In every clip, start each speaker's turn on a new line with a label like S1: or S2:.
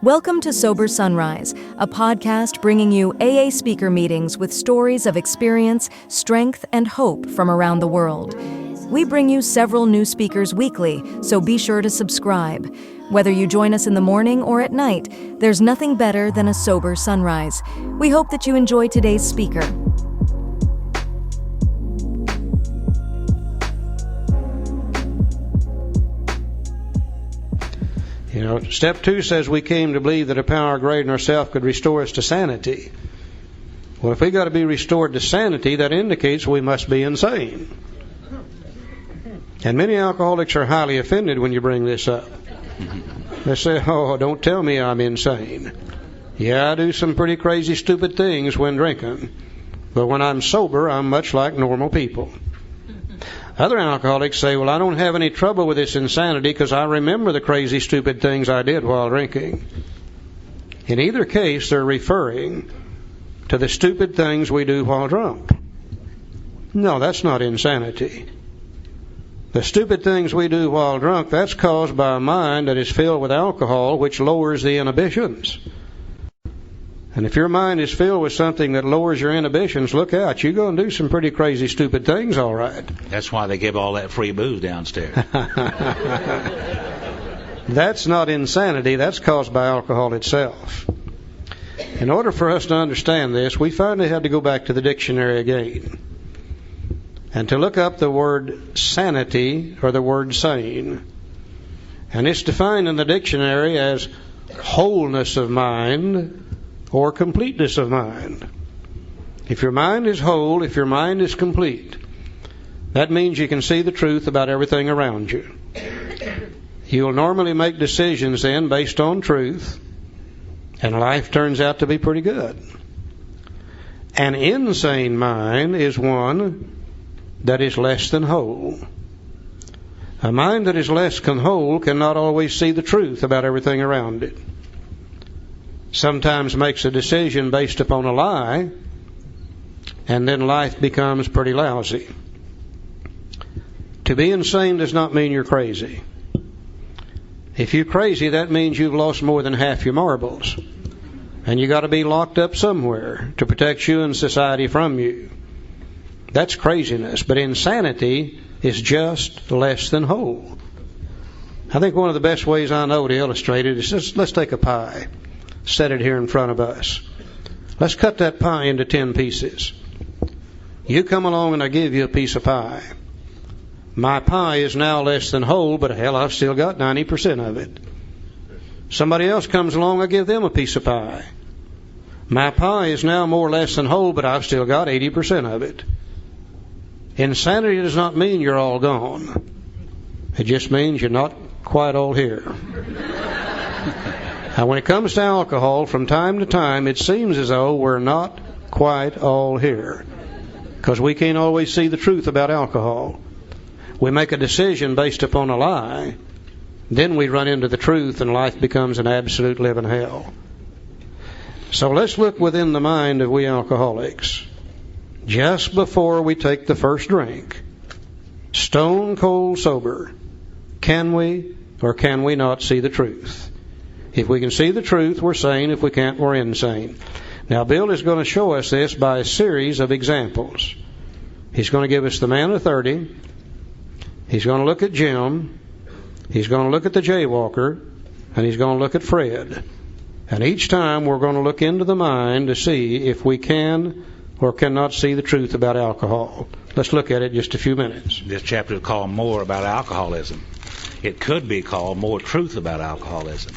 S1: Welcome to Sober Sunrise, a podcast bringing you AA speaker meetings with stories of experience, strength, and hope from around the world. We bring you several new speakers weekly, so be sure to subscribe. Whether you join us in the morning or at night, there's nothing better than a sober sunrise. We hope that you enjoy today's speaker.
S2: Step 2 says we came to believe that a power greater than ourselves could restore us to sanity. Well, if we got to be restored to sanity, that indicates we must be insane. And many alcoholics are highly offended when you bring this up. They say, "Oh, don't tell me I'm insane. Yeah, I do some pretty crazy, stupid things when drinking. But when I'm sober, I'm much like normal people." Other alcoholics say, "Well, I don't have any trouble with this insanity because I remember the crazy, stupid things I did while drinking." In either case, they're referring to the stupid things we do while drunk. No, that's not insanity. The stupid things we do while drunk, that's caused by a mind that is filled with alcohol, which lowers the inhibitions. And if your mind is filled with something that lowers your inhibitions, look out. You're going to do some pretty crazy, stupid things, all right.
S3: That's why they give all that free booze downstairs.
S2: That's not insanity. That's caused by alcohol itself. In order for us to understand this, we finally had to go back to the dictionary again and to look up the word sanity or the word sane. And it's defined in the dictionary as wholeness of mind or completeness of mind. If your mind is whole, if your mind is complete, that means you can see the truth about everything around you. You'll normally make decisions then based on truth, and life turns out to be pretty good. An insane mind is one that is less than whole. A mind that is less than whole cannot always see the truth about everything around it. Sometimes makes a decision based upon a lie, and then life becomes pretty lousy. To be insane does not mean you're crazy. If you're crazy, that means you've lost more than half your marbles, and you got to be locked up somewhere to protect you and society from you. That's craziness, but insanity is just less than whole. I think one of the best ways I know to illustrate it is just, let's take a pie. Set it here in front of us. Let's cut that pie into 10 pieces. You come along and I give you a piece of pie. My pie is now less than whole, but hell, I've still got 90% of it. Somebody else comes along, I give them a piece of pie. My pie is now more or less than whole, but I've still got 80% of it. Insanity does not mean you're all gone. It just means you're not quite all here. Now, when it comes to alcohol, from time to time, it seems as though we're not quite all here, because we can't always see the truth about alcohol. We make a decision based upon a lie, then we run into the truth, and life becomes an absolute living hell. So let's look within the mind of we alcoholics. Just before we take the first drink, stone cold sober, can we or can we not see the truth? If we can see the truth, we're sane. If we can't, we're insane. Now, Bill is going to show us this by a series of examples. He's going to give us the man of 30. He's going to look at Jim. He's going to look at the jaywalker. And he's going to look at Fred. And each time we're going to look into the mind to see if we can or cannot see the truth about alcohol. Let's look at it in just a few minutes.
S3: This chapter is called More About Alcoholism. It could be called More Truth About Alcoholism.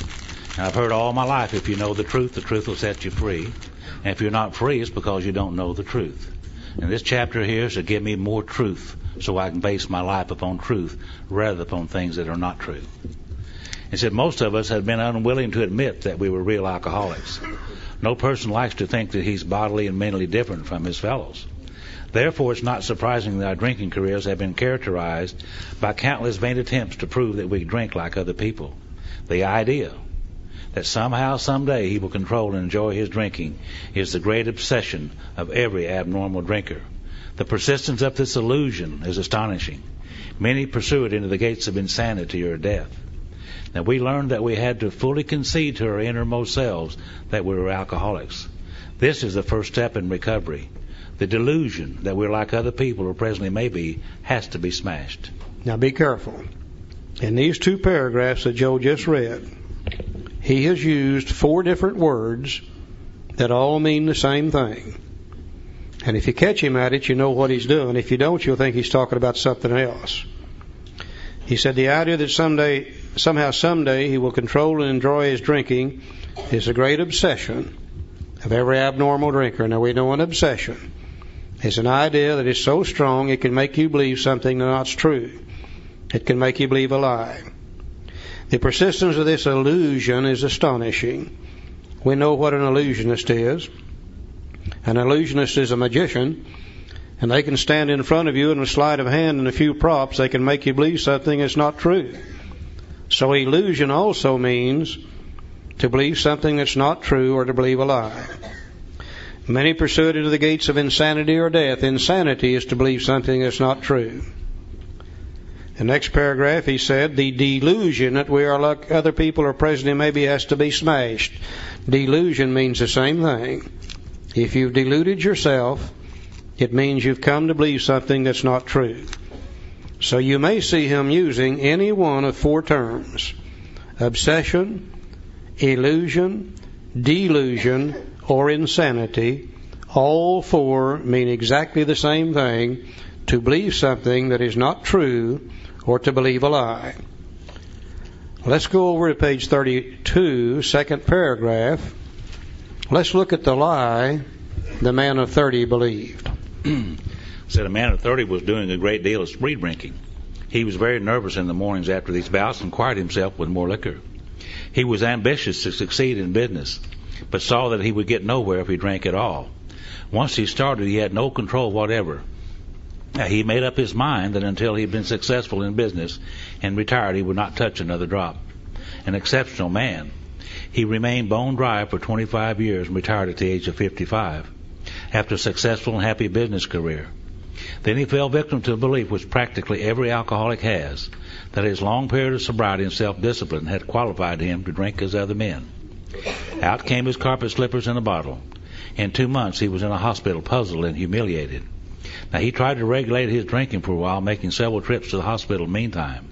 S3: I've heard all my life, if you know the truth will set you free. And if you're not free, it's because you don't know the truth. And this chapter here is to give me more truth so I can base my life upon truth rather than upon things that are not true. It said most of us have been unwilling to admit that we were real alcoholics. No person likes to think that he's bodily and mentally different from his fellows. Therefore, it's not surprising that our drinking careers have been characterized by countless vain attempts to prove that we drink like other people. The idea that somehow, someday, he will control and enjoy his drinking is the great obsession of every abnormal drinker. The persistence of this illusion is astonishing. Many pursue it into the gates of insanity or death. Now, we learned that we had to fully concede to our innermost selves that we were alcoholics. This is the first step in recovery. The delusion that we're like other people or presently may be has to be smashed.
S2: Now be careful. In these 2 paragraphs that Joe just read, he has used 4 different words that all mean the same thing. And if you catch him at it, you know what he's doing. If you don't, you'll think he's talking about something else. He said the idea that someday he will control and enjoy his drinking is a great obsession of every abnormal drinker. Now we know an obsession is an idea that is so strong it can make you believe something that's not true. It can make you believe a lie. The persistence of this illusion is astonishing. We know what an illusionist is. An illusionist is a magician, and they can stand in front of you and with sleight of hand and a few props, they can make you believe something that's not true. So illusion also means to believe something that's not true or to believe a lie. Many pursue it into the gates of insanity or death. Insanity is to believe something that's not true. The next paragraph, he said, the delusion that we are like other people or presently maybe has to be smashed. Delusion means the same thing. If you've deluded yourself, it means you've come to believe something that's not true. So you may see him using any one of 4 terms: obsession, illusion, delusion, or insanity. All 4 mean exactly the same thing: to believe something that is not true or to believe a lie. Let's go over to page 32, second paragraph. Let's look at the lie the man of 30 believed.
S3: Said a man of 30 was doing a great deal of spree drinking. He was very nervous in the mornings after these bouts and quiet himself with more liquor. He was ambitious to succeed in business, but saw that he would get nowhere if he drank at all. Once he started, he had no control whatever. He made up his mind that until he had been successful in business and retired, he would not touch another drop. An exceptional man. He remained bone dry for 25 years and retired at the age of 55 after a successful and happy business career. Then he fell victim to a belief which practically every alcoholic has, that his long period of sobriety and self-discipline had qualified him to drink as other men. Out came his carpet slippers and a bottle. In 2 months he was in a hospital, puzzled and humiliated. Now he tried to regulate his drinking for a while, making several trips to the hospital meantime.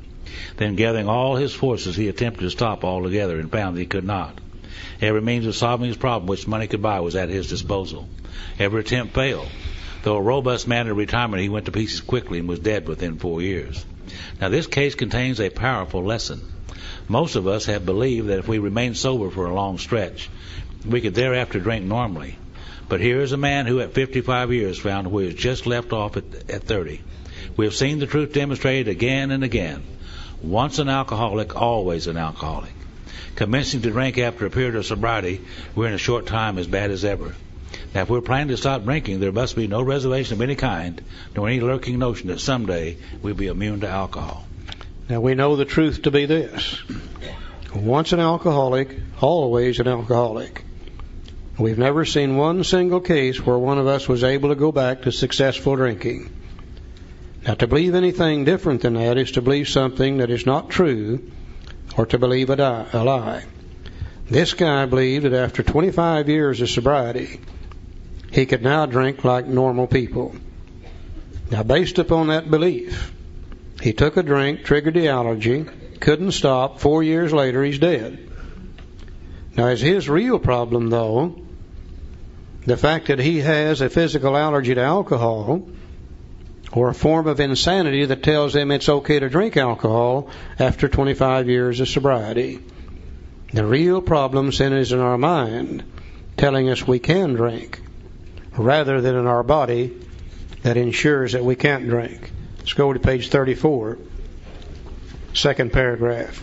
S3: Then gathering all his forces, he attempted to stop altogether and found that he could not. Every means of solving his problem which money could buy was at his disposal. Every attempt failed. Though a robust man in retirement, he went to pieces quickly and was dead within 4 years. Now this case contains a powerful lesson. Most of us have believed that if we remain sober for a long stretch, we could thereafter drink normally. But here is a man who at 55 years found where he has just left off at 30. We have seen the truth demonstrated again and again. Once an alcoholic, always an alcoholic. Commencing to drink after a period of sobriety, we're in a short time as bad as ever. Now, if we're planning to stop drinking, there must be no reservation of any kind, nor any lurking notion that someday we'll be immune to alcohol.
S2: Now, we know the truth to be this. Once an alcoholic, always an alcoholic. We've never seen one single case where one of us was able to go back to successful drinking. Now, to believe anything different than that is to believe something that is not true or to believe a lie. This guy believed that after 25 years of sobriety, he could now drink like normal people. Now, based upon that belief, he took a drink, triggered the allergy, couldn't stop. 4 years later, he's dead. Now, is his real problem, though, the fact that he has a physical allergy to alcohol or a form of insanity that tells him it's okay to drink alcohol after 25 years of sobriety? The real problem then is in our mind telling us we can drink rather than in our body that ensures that we can't drink. Let's go to page 34, second paragraph.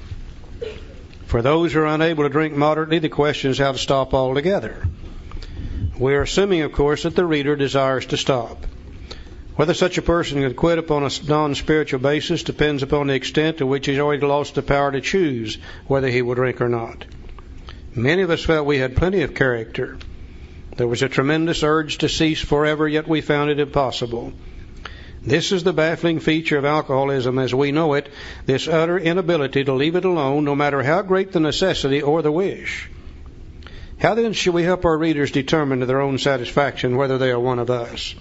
S2: For those who are unable to drink moderately, the question is how to stop altogether. We are assuming, of course, that the reader desires to stop. Whether such a person can quit upon a non-spiritual basis depends upon the extent to which he's already lost the power to choose whether he will drink or not. Many of us felt we had plenty of character. There was a tremendous urge to cease forever, yet we found it impossible. This is the baffling feature of alcoholism as we know it, this utter inability to leave it alone no matter how great the necessity or the wish. How then should we help our readers determine to their own satisfaction whether they are one of us?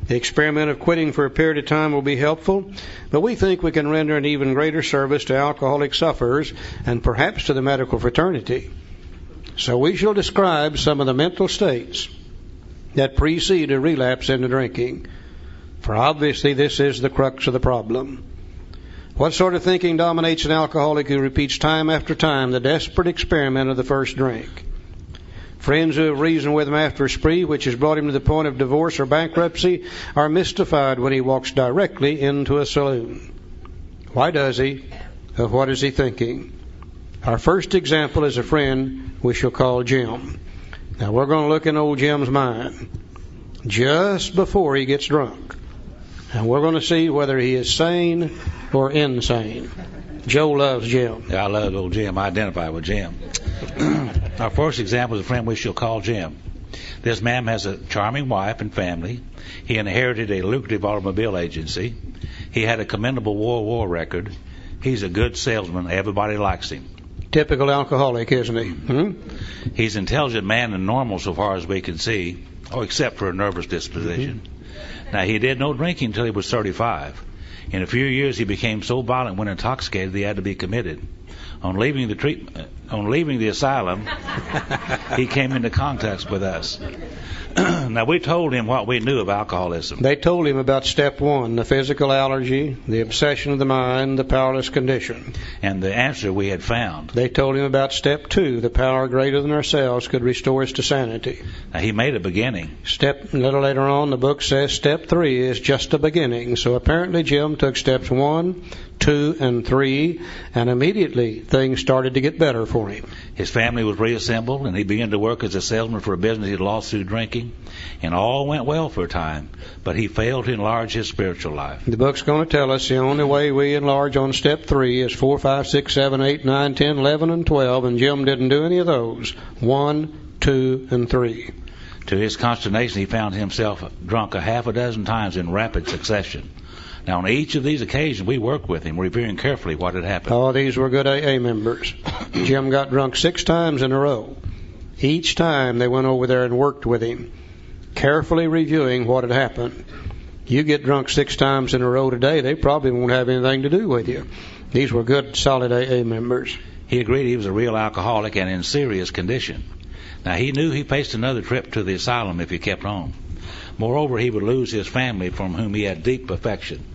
S2: The experiment of quitting for a period of time will be helpful, but we think we can render an even greater service to alcoholic sufferers and perhaps to the medical fraternity. So we shall describe some of the mental states that precede a relapse into drinking. For obviously this is the crux of the problem. What sort of thinking dominates an alcoholic who repeats time after time the desperate experiment of the first drink? Friends who have reasoned with him after a spree which has brought him to the point of divorce or bankruptcy are mystified when he walks directly into a saloon. Why does he? Of what is he thinking? Our first example is a friend we shall call Jim. Now we're going to look in old Jim's mind just before he gets drunk. And we're going to see whether he is sane or insane. Joe loves Jim.
S3: Yeah, I love old Jim. I identify with Jim. Our first example is a friend we shall call Jim. This man has a charming wife and family. He inherited a lucrative automobile agency. He had a commendable war record. He's a good salesman. Everybody likes him.
S2: Typical alcoholic, isn't he?
S3: He's an intelligent man and normal so far as we can see, except for a nervous disposition. Now, he did no drinking until he was 35. In a few years, he became so violent when intoxicated that he had to be committed. On leaving the asylum, he came into contact with us. Now, we told him what we knew of alcoholism.
S2: They told him about step 1, the physical allergy, the obsession of the mind, the powerless condition.
S3: And the answer we had found.
S2: They told him about step 2, the power greater than ourselves could restore us to sanity.
S3: Now, he made a beginning.
S2: A little later on, the book says step 3 is just a beginning. So apparently Jim took steps 1, 2, and 3, and immediately things started to get better for him.
S3: His family was reassembled, and he began to work as a salesman for a business he'd lost through drinking. And all went well for a time, but he failed to enlarge his spiritual life.
S2: The book's going to tell us the only way we enlarge on step 3 is 4, 5, 6, 7, 8, 9, 10, 11, and 12, and Jim didn't do any of those. 1, 2, and 3.
S3: To his consternation, he found himself drunk a half a dozen times in rapid succession. Now, on each of these occasions, we worked with him, reviewing carefully what had happened.
S2: Oh, these were good AA members. Jim got drunk 6 times in a row. Each time they went over there and worked with him, carefully reviewing what had happened. You get drunk 6 times in a row today, they probably won't have anything to do with you. These were good, solid AA members.
S3: He agreed he was a real alcoholic and in serious condition. Now, he knew he faced another trip to the asylum if he kept on. Moreover, he would lose his family from whom he had deep affection.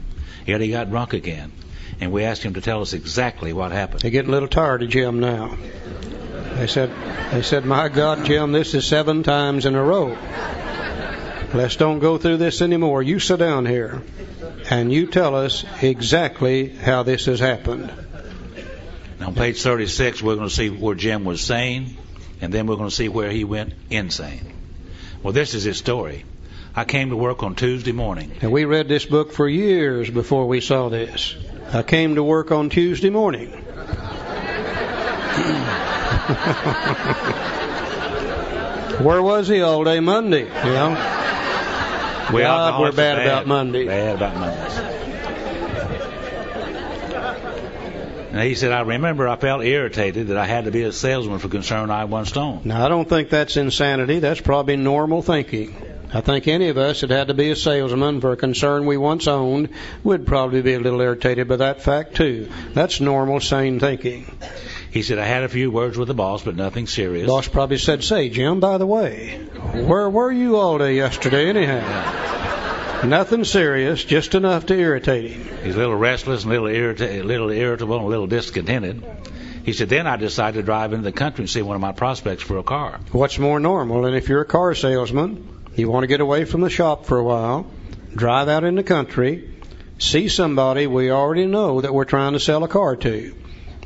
S3: Yet he got drunk again, and we asked him to tell us exactly what happened.
S2: They're getting a little tired of Jim now. They said, my God, Jim, this is 7 times in a row. Let's don't go through this anymore. You sit down here, and you tell us exactly how this has happened.
S3: Now, on page 36, we're going to see where Jim was sane, and then we're going to see where he went insane. Well, this is his story. I came to work on Tuesday morning.
S2: And we read this book for years before we saw this. I came to work on Tuesday morning. Where was he all day Monday? You know? We're bad about Monday.
S3: Bad about Mondays. And he said, I remember I felt irritated that I had to be a salesman for concern I once owned.
S2: Now, I don't think that's insanity. That's probably normal thinking. I think any of us that had to be a salesman for a concern we once owned would probably be a little irritated by that fact, too. That's normal, sane thinking.
S3: He said, I had a few words with the boss, but nothing serious.
S2: Boss probably said, say, Jim, by the way, where were you all day yesterday anyhow? Yeah. Nothing serious, just enough to irritate him.
S3: He's a little restless and a little irritable and a little discontented. He said, then I decided to drive into the country and see one of my prospects for a car.
S2: What's more normal than if you're a car salesman, you want to get away from the shop for a while, drive out in the country, see somebody we already know that we're trying to sell a car to.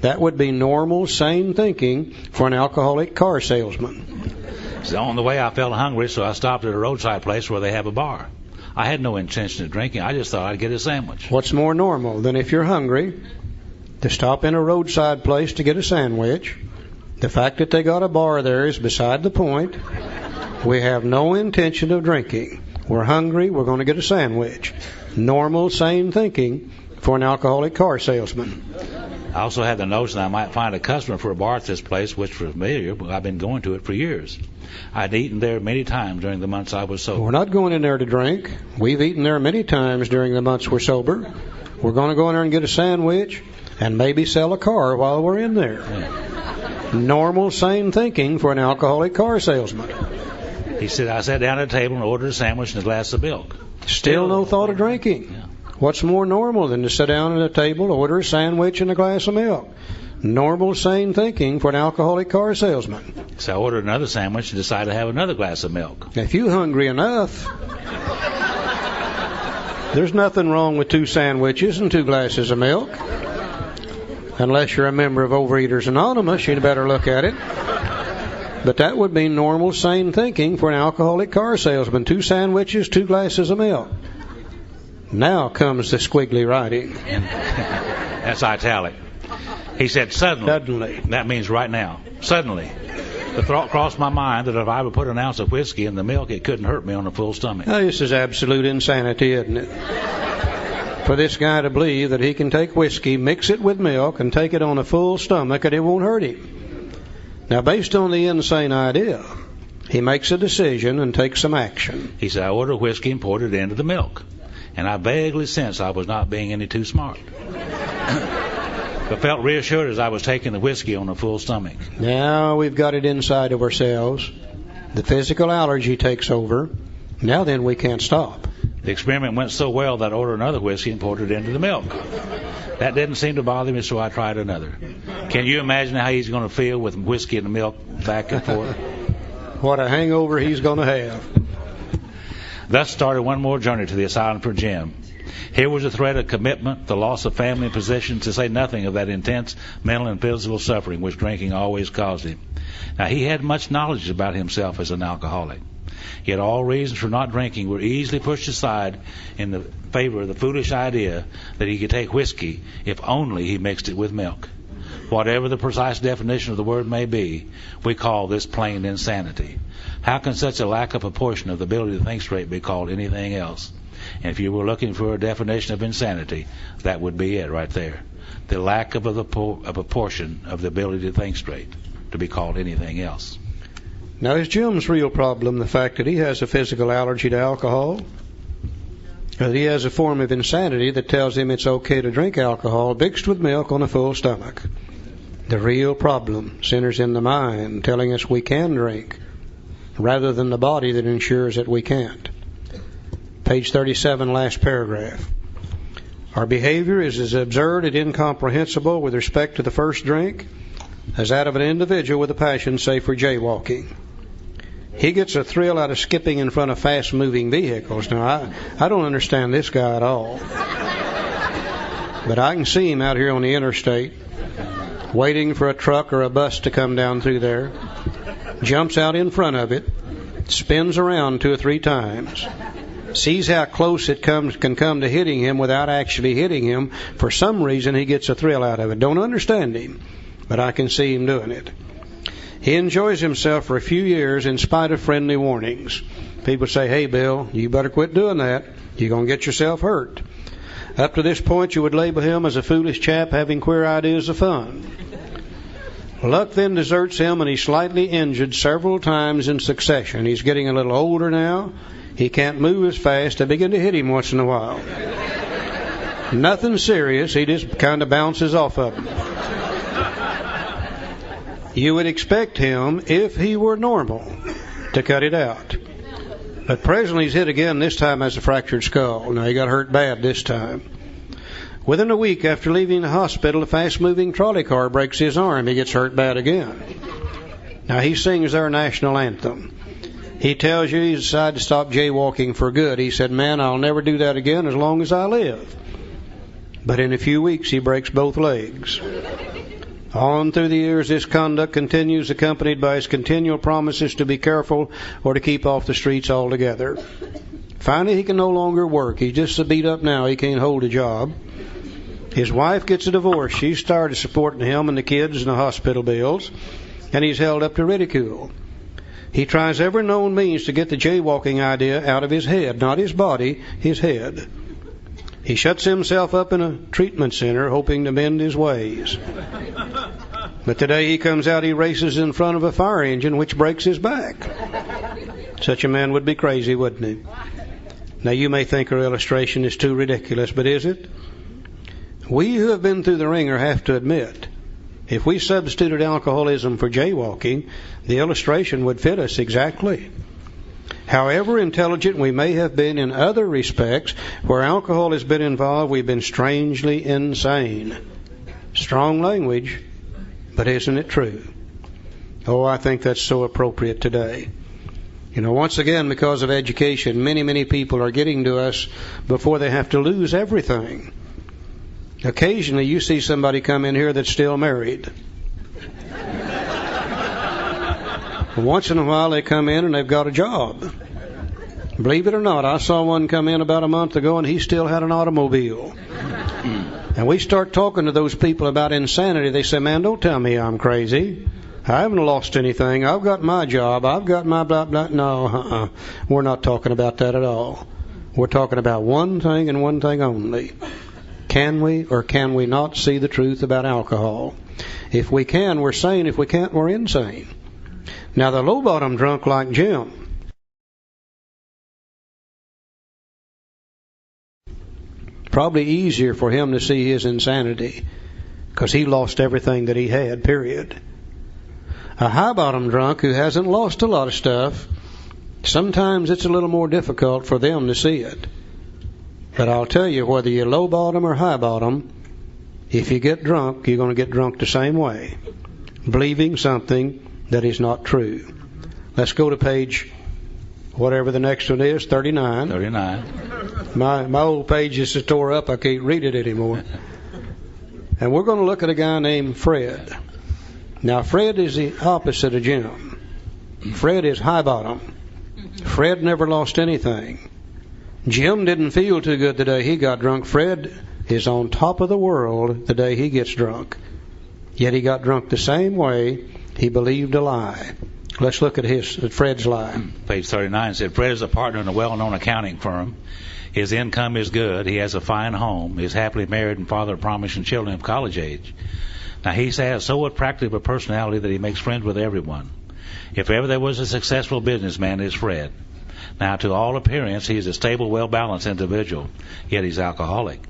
S2: That would be normal, sane thinking for an alcoholic car salesman.
S3: So on the way, I felt hungry, so I stopped at a roadside place where they have a bar. I had no intention of drinking. I just thought I'd get a sandwich.
S2: What's more normal than if you're hungry to stop in a roadside place to get a sandwich? The fact that they got a bar there is beside the point. We have no intention of drinking. We're hungry. We're going to get a sandwich. Normal, sane thinking for an alcoholic car salesman.
S3: I also had the notion I might find a customer for a bar at this place, which was familiar, but I've been going to it for years. I'd eaten there many times during the months I was sober.
S2: We're not going in there to drink. We've eaten there many times during the months we're sober. We're going to go in there and get a sandwich and maybe sell a car while we're in there.
S3: Yeah.
S2: Normal, sane thinking for an alcoholic car salesman.
S3: He said, I sat down at a table and ordered a sandwich and a glass of milk.
S2: Still no thought of drinking.
S3: Yeah.
S2: What's more normal than to sit down at a table, order a sandwich and a glass of milk? Normal, sane thinking for an alcoholic car salesman.
S3: So I ordered another sandwich and decided to have another glass of milk.
S2: If you're hungry enough, there's nothing wrong with 2 sandwiches and 2 glasses of milk. Unless you're a member of Overeaters Anonymous, you'd better look at it. But that would be normal, sane thinking for an alcoholic car salesman. 2 sandwiches, 2 glasses of milk. Now comes the squiggly writing.
S3: That's italic. He said, suddenly. That means right now. Suddenly. The thought crossed my mind that if I would put an ounce of whiskey in the milk, it couldn't hurt me on a full stomach.
S2: Now, this is absolute insanity, isn't it? For this guy to believe that he can take whiskey, mix it with milk, and take it on a full stomach and it won't hurt him. Now, based on the insane idea, he makes a decision and takes some action.
S3: He said, I ordered whiskey and poured it into the milk. And I vaguely sensed I was not being any too smart. But felt reassured as I was taking the whiskey on a full stomach.
S2: Now we've got it inside of ourselves. The physical allergy takes over. Now then we can't stop.
S3: The experiment went so well that I ordered another whiskey and poured it into the milk. That didn't seem to bother me, so I tried another. Can you imagine how he's going to feel with whiskey and the milk back and forth?
S2: What a hangover he's going to have.
S3: Thus started one more journey to the asylum for Jim. Here was a threat of commitment, the loss of family and possessions, to say nothing of that intense mental and physical suffering which drinking always caused him. Now, he had much knowledge about himself as an alcoholic. Yet all reasons for not drinking were easily pushed aside in the favor of the foolish idea that he could take whiskey if only he mixed it with milk. Whatever the precise definition of the word may be, we call this plain insanity. How can such a lack of proportion of the ability to think straight be called anything else? And if you were looking for a definition of insanity, that would be it right there. The lack of a proportion of the ability to think straight to be called anything else.
S2: Now, is Jim's real problem the fact that he has a physical allergy to alcohol? Or that he has a form of insanity that tells him it's okay to drink alcohol mixed with milk on a full stomach? The real problem centers in the mind telling us we can drink, rather than the body that ensures that we can't. Page 37, last paragraph. Our behavior is as absurd and incomprehensible with respect to the first drink as that of an individual with a passion, say, for jaywalking. He gets a thrill out of skipping in front of fast-moving vehicles. Now, I don't understand this guy at all. But I can see him out here on the interstate, waiting for a truck or a bus to come down through there, jumps out in front of it, spins around 2 or 3 times, sees how close it can come to hitting him without actually hitting him. For some reason, he gets a thrill out of it. Don't understand him, but I can see him doing it. He enjoys himself for a few years in spite of friendly warnings. People say, hey, Bill, you better quit doing that. You're going to get yourself hurt. Up to this point, you would label him as a foolish chap having queer ideas of fun. Luck then deserts him, and he's slightly injured several times in succession. He's getting a little older now. He can't move as fast. I begin to hit him once in a while. Nothing serious. He just kind of bounces off of him. You would expect him, if he were normal, to cut it out. But presently he's hit again, this time has a fractured skull. Now, he got hurt bad this time. Within a week after leaving the hospital, a fast-moving trolley car breaks his arm. He gets hurt bad again. Now, he sings their national anthem. He tells you he's decided to stop jaywalking for good. He said, man, I'll never do that again as long as I live. But in a few weeks, he breaks both legs. On through the years, this conduct continues, accompanied by his continual promises to be careful or to keep off the streets altogether. Finally, he can no longer work. He's just so beat up now he can't hold a job. His wife gets a divorce. She started supporting him and the kids and the hospital bills, and he's held up to ridicule. He tries every known means to get the jaywalking idea out of his head, not his body, his head. He shuts himself up in a treatment center hoping to mend his ways. But the day he comes out, he races in front of a fire engine, which breaks his back. Such a man would be crazy, wouldn't he? Now, you may think our illustration is too ridiculous, but is it? We who have been through the ringer have to admit, if we substituted alcoholism for jaywalking, the illustration would fit us exactly. However intelligent we may have been in other respects, where alcohol has been involved, we've been strangely insane. Strong language, but isn't it true? Oh, I think that's so appropriate today. Once again, because of education, many people are getting to us before they have to lose everything. Occasionally, you see somebody come in here that's still married. Once in a while, they come in and they've got a job. Believe it or not, I saw one come in about a month ago and he still had an automobile. And we start talking to those people about insanity. They say, man, don't tell me I'm crazy. I haven't lost anything. I've got my job. I've got my blah, blah. No, we're not talking about that at all. We're talking about one thing and one thing only. Can we or can we not see the truth about alcohol? If we can, we're sane. If we can't, we're insane. Now, the low-bottom drunk like Jim, probably easier for him to see his insanity because he lost everything that he had, period. A high-bottom drunk who hasn't lost a lot of stuff, sometimes it's a little more difficult for them to see it. But I'll tell you, whether you're low-bottom or high-bottom, if you get drunk, you're going to get drunk the same way, believing something that is not true. Let's go to page, whatever the next one is, 39.
S3: 39.
S2: My old page is so tore up I can't read it anymore. And we're going to look at a guy named Fred. Now, Fred is the opposite of Jim. Fred is high bottom. Fred never lost anything. Jim didn't feel too good the day he got drunk. Fred is on top of the world the day he gets drunk. Yet he got drunk the same way. He believed a lie. Let's look at Fred's lie.
S3: Page 39 said, Fred is a partner in a well-known accounting firm. His income is good. He has a fine home. He is happily married and father of promising children of college age. Now, he has so attractive a personality that he makes friends with everyone. If ever there was a successful businessman, it is Fred. Now, to all appearance, he is a stable, well-balanced individual, yet he's alcoholic.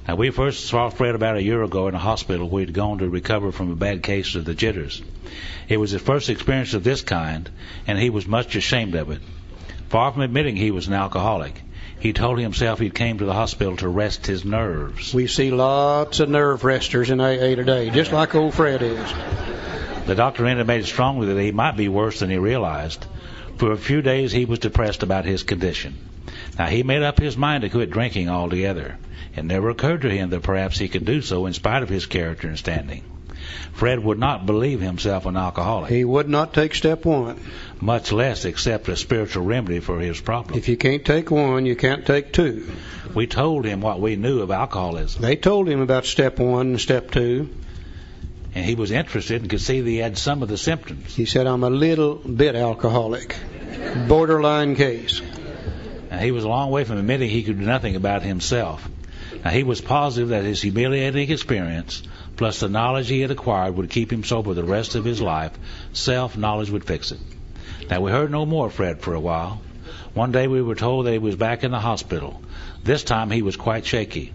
S3: Now, we first saw Fred about a year ago in a hospital where he'd gone to recover from a bad case of the jitters. It was his first experience of this kind, and he was much ashamed of it. Far from admitting he was an alcoholic, he told himself he came to the hospital to rest his nerves.
S2: We see lots of nerve resters in AA today, just like old Fred is.
S3: The doctor intimated strongly that he might be worse than he realized. For a few days he was depressed about his condition. Now, he made up his mind to quit drinking altogether. It never occurred to him that perhaps he could do so in spite of his character and standing. Fred would not believe himself an alcoholic.
S2: He would not take step one.
S3: Much less accept a spiritual remedy for his problem.
S2: If you can't take one, you can't take two.
S3: We told him what we knew of alcoholism.
S2: They told him about step one and step two.
S3: And he was interested and could see that he had some of the symptoms.
S2: He said, I'm a little bit alcoholic. Borderline case.
S3: Now, he was a long way from admitting he could do nothing about himself. Now, he was positive that his humiliating experience, plus the knowledge he had acquired, would keep him sober the rest of his life. Self-knowledge would fix it. Now, we heard no more of Fred for a while. One day we were told that he was back in the hospital. This time he was quite shaky.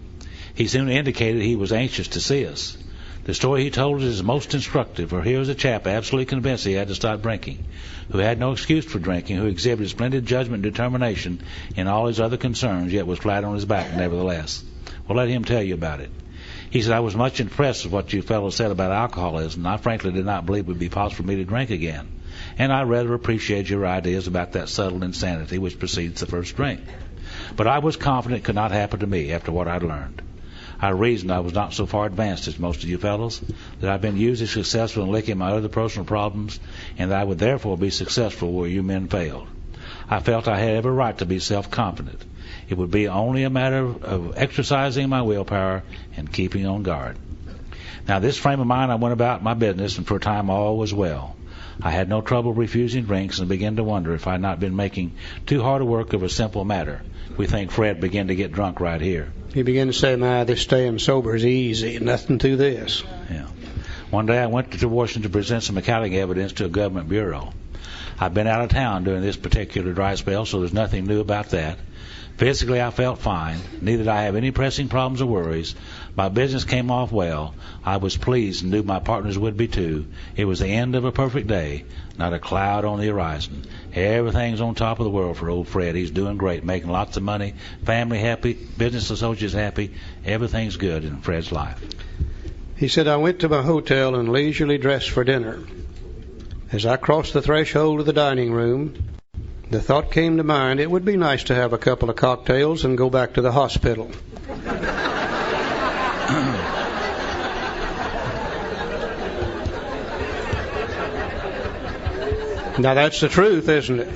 S3: He soon indicated he was anxious to see us. The story he told us is most instructive, for here was a chap absolutely convinced he had to stop drinking, who had no excuse for drinking, who exhibited splendid judgment and determination in all his other concerns, yet was flat on his back nevertheless. Well, let him tell you about it. He said, I was much impressed with what you fellows said about alcoholism, and I frankly did not believe it would be possible for me to drink again. And I rather appreciate your ideas about that subtle insanity which precedes the first drink. But I was confident it could not happen to me after what I'd learned. I reasoned I was not so far advanced as most of you fellows, that I've been usually successful in licking my other personal problems, and that I would therefore be successful where you men failed. I felt I had every right to be self-confident. It would be only a matter of exercising my willpower and keeping on guard. Now, this frame of mind, I went about my business, and for a time all was well. I had no trouble refusing drinks and began to wonder if I had not been making too hard a work of a simple matter. We think Fred began to get drunk right here.
S2: He began to say, this staying sober is easy, nothing to this.
S3: Yeah. One day I went to Washington to present some accounting evidence to a government bureau. I've been out of town during this particular dry spell, so there's nothing new about that. Physically, I felt fine. Neither did I have any pressing problems or worries. My business came off well. I was pleased and knew my partners would be too. It was the end of a perfect day, not a cloud on the horizon. Everything's on top of the world for old Fred. He's doing great, making lots of money, family happy, business associates happy. Everything's good in Fred's life.
S2: He said, I went to my hotel and leisurely dressed for dinner. As I crossed the threshold of the dining room, the thought came to mind, it would be nice to have a couple of cocktails and go back to the hospital. Now that's the truth, isn't it?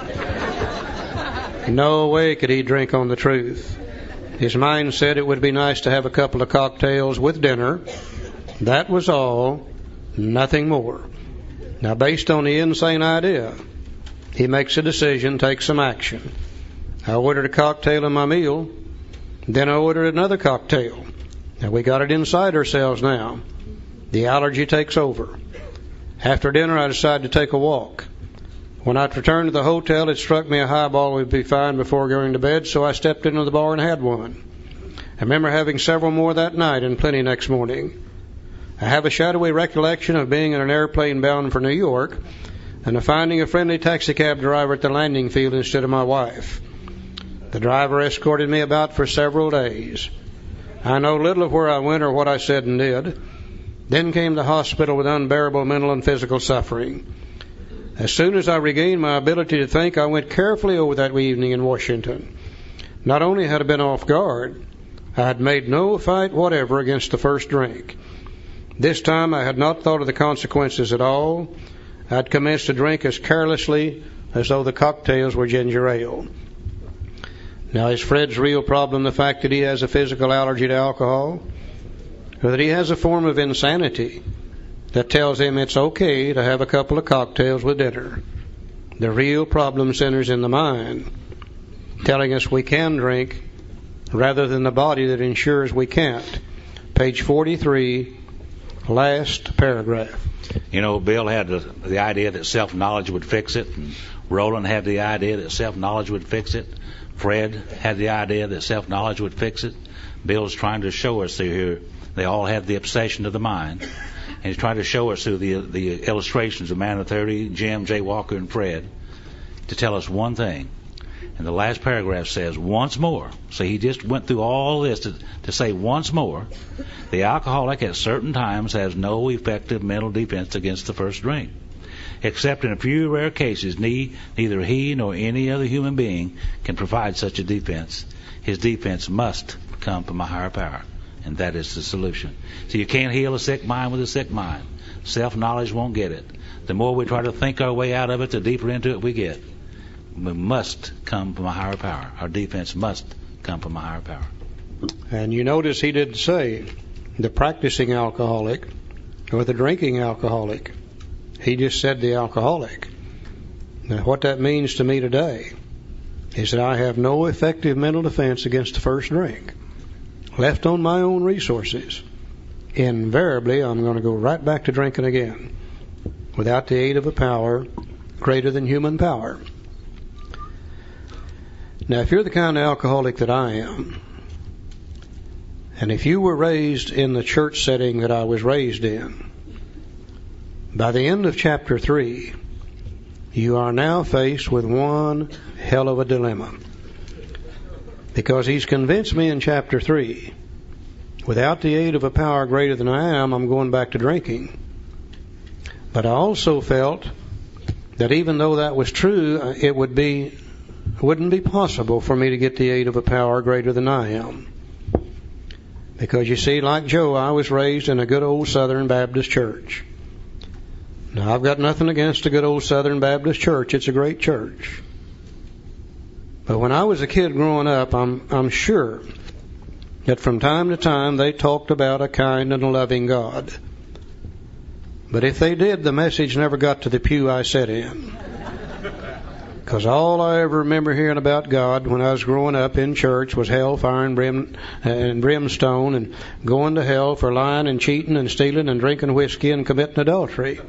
S2: No way could he drink on the truth. His mind said it would be nice to have a couple of cocktails with dinner. That was all, nothing more. Now, based on the insane idea, he makes a decision, takes some action. I ordered a cocktail in my meal, then I ordered another cocktail. Now, we got it inside ourselves now. The allergy takes over. After dinner, I decided to take a walk. When I returned to the hotel, it struck me a highball would be fine before going to bed, so I stepped into the bar and had one. I remember having several more that night and plenty next morning. I have a shadowy recollection of being in an airplane bound for New York and of finding a friendly taxicab driver at the landing field instead of my wife. The driver escorted me about for several days. I know little of where I went or what I said and did. Then came the hospital with unbearable mental and physical suffering. As soon as I regained my ability to think, I went carefully over that evening in Washington. Not only had I been off guard, I had made no fight whatever against the first drink. This time I had not thought of the consequences at all. I had commenced to drink as carelessly as though the cocktails were ginger ale. Now, is Fred's real problem the fact that he has a physical allergy to alcohol? Or that he has a form of insanity that tells him it's okay to have a couple of cocktails with dinner? The real problem centers in the mind, telling us we can drink rather than the body that ensures we can't. Page 43, last paragraph.
S3: You know, Bill had the idea that self-knowledge would fix it, and Roland had the idea that self-knowledge would fix it. Fred had the idea that self-knowledge would fix it. Bill's trying to show us here they all have the obsession of the mind. And he's trying to show us through the illustrations of Man of 30, Jim, Jay Walker, and Fred to tell us one thing. And the last paragraph says, once more. So he just went through all this to say once more, the alcoholic at certain times has no effective mental defense against the first drink. Except in a few rare cases, neither he nor any other human being can provide such a defense. His defense must come from a higher power, and that is the solution. So you can't heal a sick mind with a sick mind. Self-knowledge won't get it. The more we try to think our way out of it, the deeper into it we get. We must come from a higher power. Our defense must come from a higher power.
S2: And you notice he didn't say the practicing alcoholic or the drinking alcoholic. He just said the alcoholic. Now, what that means to me today is that I have no effective mental defense against the first drink. Left on my own resources, invariably I'm going to go right back to drinking again without the aid of a power greater than human power. Now, if you're the kind of alcoholic that I am, and if you were raised in the church setting that I was raised in, by the end of chapter 3, you are now faced with one hell of a dilemma. Because he's convinced me in chapter 3, without the aid of a power greater than I am, I'm going back to drinking. But I also felt that even though that was true, it wouldn't be possible for me to get the aid of a power greater than I am. Because you see, like Joe, I was raised in a good old Southern Baptist church. Now, I've got nothing against a good old Southern Baptist church. It's a great church. But when I was a kid growing up, I'm sure that from time to time they talked about a kind and a loving God. But if they did, the message never got to the pew I sat in. Because all I ever remember hearing about God when I was growing up in church was hellfire and brimstone and going to hell for lying and cheating and stealing and drinking whiskey and committing adultery.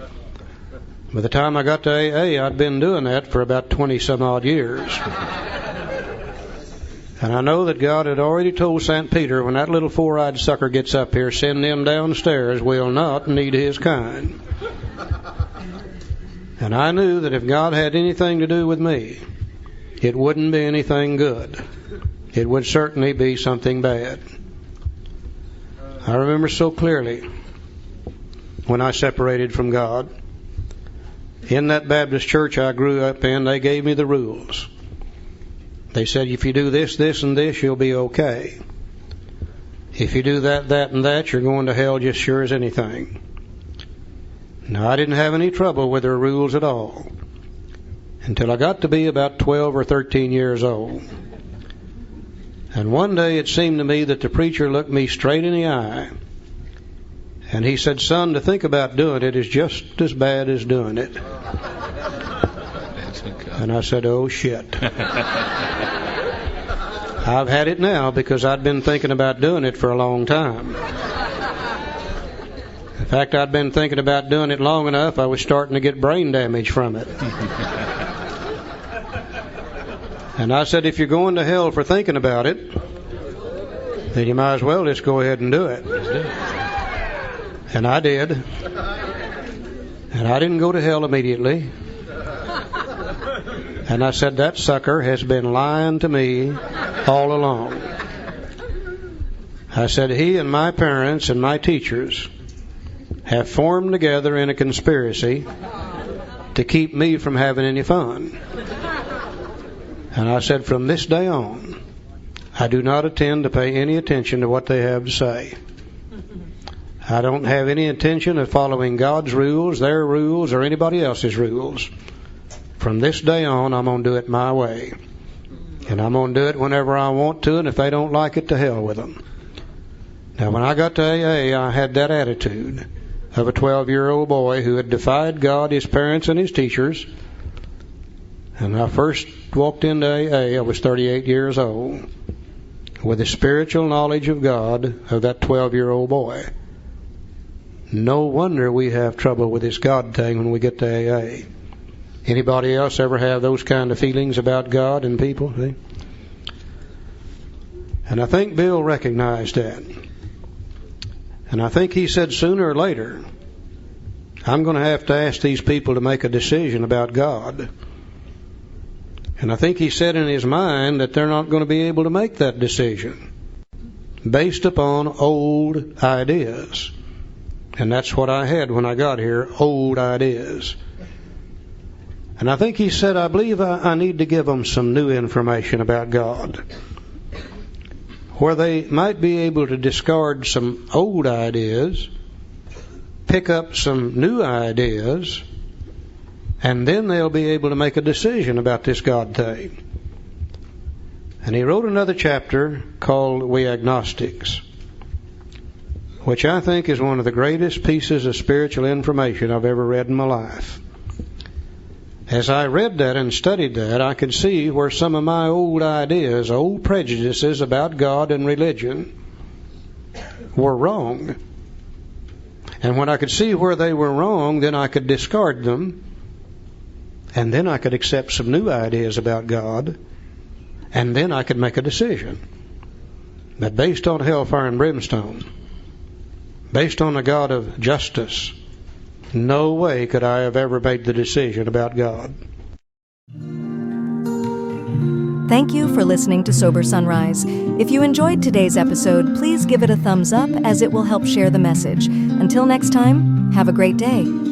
S2: By the time I got to AA, I'd been doing that for about 20-some-odd years. And I know that God had already told St. Peter, when that little four-eyed sucker gets up here, send them downstairs. We'll not need his kind. And I knew that if God had anything to do with me, it wouldn't be anything good. It would certainly be something bad. I remember so clearly when I separated from God. In that Baptist church I grew up in, they gave me the rules. They said, if you do this, this, and this, you'll be okay. If you do that, that, and that, you're going to hell just sure as anything. Now, I didn't have any trouble with their rules at all until I got to be about 12 or 13 years old. And one day it seemed to me that the preacher looked me straight in the eye and he said, son, to think about doing it is just as bad as doing it. And I said, oh, shit. I've had it now because I'd been thinking about doing it for a long time. In fact, I'd been thinking about doing it long enough, I was starting to get brain damage from it. And I said, if you're going to hell for thinking about it, then you might as well just go ahead and do it. And I did. And I didn't go to hell immediately. And I said, that sucker has been lying to me all along. I said, he and my parents and my teachers have formed together in a conspiracy to keep me from having any fun. And I said, from this day on, I do not intend to pay any attention to what they have to say. I don't have any intention of following God's rules, their rules, or anybody else's rules. From this day on, I'm going to do it my way. And I'm going to do it whenever I want to, and if they don't like it, to hell with them. Now, when I got to AA, I had that attitude of a 12-year-old boy who had defied God, his parents, and his teachers. And when I first walked into AA, I was 38 years old, with the spiritual knowledge of God of that 12-year-old boy. No wonder we have trouble with this God thing when we get to AA. Anybody else ever have those kind of feelings about God and people? See? And I think Bill recognized that. And I think he said sooner or later, I'm going to have to ask these people to make a decision about God. And I think he said in his mind that they're not going to be able to make that decision based upon old ideas. And that's what I had when I got here, old ideas. And I think he said, I believe I need to give them some new information about God, where they might be able to discard some old ideas, pick up some new ideas, and then they'll be able to make a decision about this God thing. And he wrote another chapter called We Agnostics, which I think is one of the greatest pieces of spiritual information I've ever read in my life. As I read that and studied that, I could see where some of my old ideas, old prejudices about God and religion were wrong. And when I could see where they were wrong, then I could discard them, and then I could accept some new ideas about God, and then I could make a decision that based on hellfire and brimstone, based on a God of justice, no way could I have ever made the decision about God.
S1: Thank you for listening to Sober Sunrise. If you enjoyed today's episode, please give it a thumbs up as it will help share the message. Until next time, have a great day.